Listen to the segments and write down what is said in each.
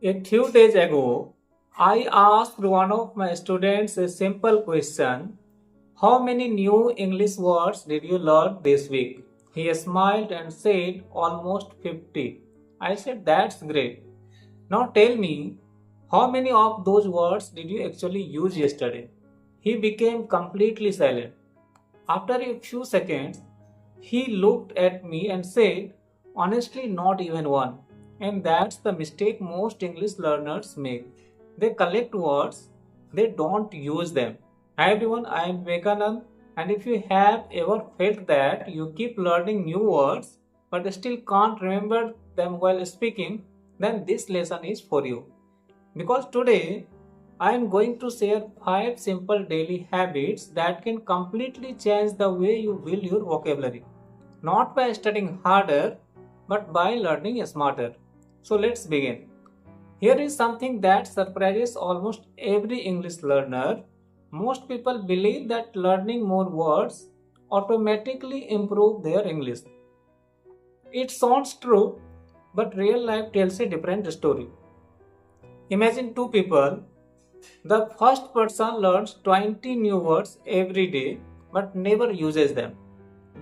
A few days ago, I asked one of my students a simple question: how many new English words did you learn this week? He smiled and said almost 50. I said, That's great. Now tell me, how many of those words did you actually use yesterday? He became completely silent. After a few seconds, he looked at me and said, Honestly, not even one. And that's the mistake most English learners make. They collect words, they don't use them. Hi everyone, I am Vivekanand, and if you have ever felt that you keep learning new words but still can't remember them while speaking, then this lesson is for you. Because today I am going to share 5 simple daily habits that can completely change the way you build your vocabulary. Not by studying harder, but by learning smarter. So let's begin. Here is something that surprises almost every English learner. Most people believe that learning more words automatically improve their English. It sounds true, but real life tells a different story. Imagine two people. The first person learns 20 new words every day but never uses them.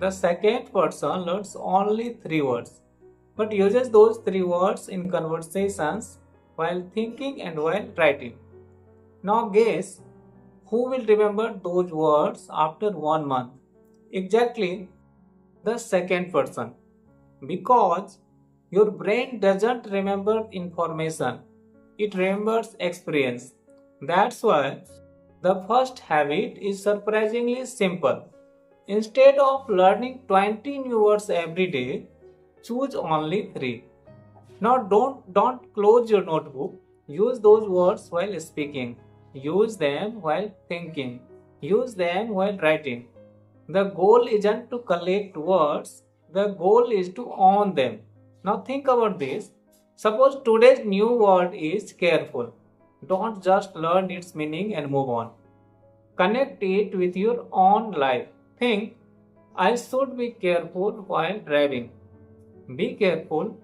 The second person learns only 3 words but uses those 3 words in conversations while thinking and while writing. Now guess who will remember those words after 1 month? Exactly the second person. Because your brain doesn't remember information, it remembers experience. That's why the first habit is surprisingly simple. Instead of learning 20 new words every day, choose only 3. Now don't close your notebook. Use those words while speaking. Use them while thinking. Use them while writing. The goal isn't to collect words, the goal is to own them. Now think about this. Suppose today's new word is careful. Don't just learn its meaning and move on. Connect it with your own life. Think, I should be careful while driving. Be careful,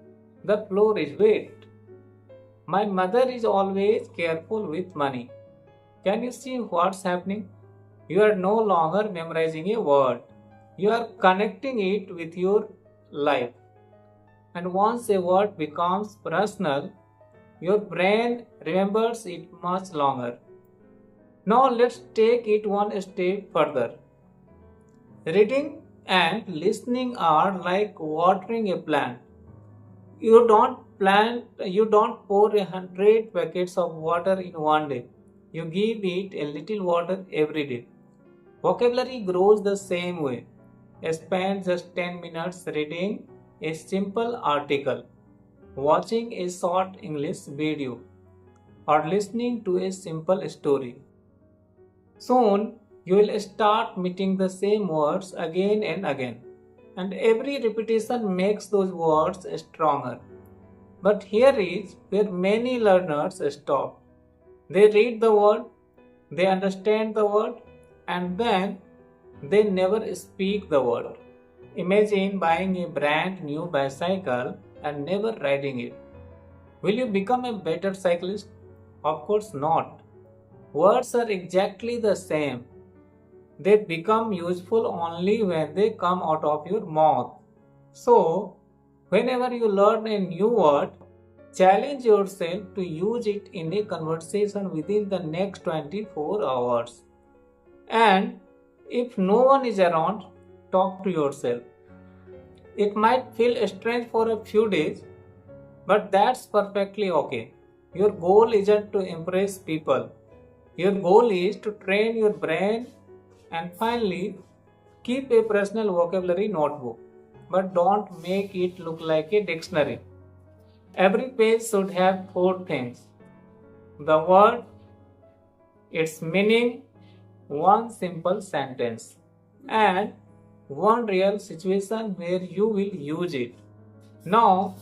the floor is wet. My mother is always careful with money. Can you see what's happening? You are no longer memorizing a word. You are connecting it with your life. And once a word becomes personal, your brain remembers it much longer. Now let's take it one step further. Reading and listening are like watering a plant. You don't pour 100 buckets of water in one day. You give it a little water every day. Vocabulary grows the same way. Spend just 10 minutes reading a simple article, watching a short English video, or listening to a simple story. Soon you will start meeting the same words again and again, and every repetition makes those words stronger. But here is where many learners stop. They read the word, they understand the word, and then they never speak the word. Imagine buying a brand new bicycle and never riding it. Will you become a better cyclist? Of course not. Words are exactly the same. They become useful only when they come out of your mouth. So, whenever you learn a new word, challenge yourself to use it in a conversation within the next 24 hours. And if no one is around, talk to yourself. It might feel strange for a few days, but that's perfectly okay. Your goal isn't to impress people. Your goal is to train your brain. And finally, keep a personal vocabulary notebook, but don't make it look like a dictionary. Every page should have 4 things: the word, its meaning, one simple sentence, and one real situation where you will use it. Now,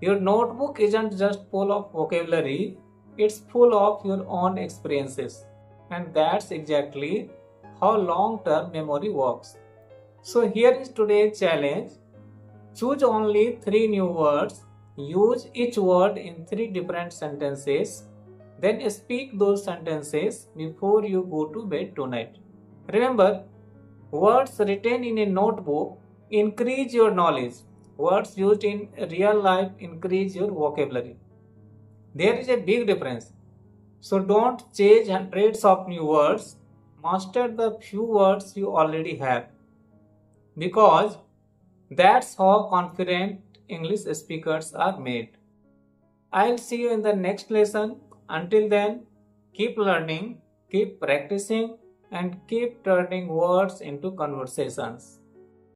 your notebook isn't just full of vocabulary, it's full of your own experiences. And that's exactly how long term memory works. So, here is today's challenge: choose only 3 new words, Use each word in 3 different sentences. Then speak those sentences before you go to bed tonight. Remember, words written in a notebook increase your knowledge. Words used in real life increase your vocabulary. There is a big difference. So don't change hundreds of new words. Master the few words you already have. Because that's how confident English speakers are made. I'll see you in the next lesson. Until then, keep learning, keep practicing, and keep turning words into conversations.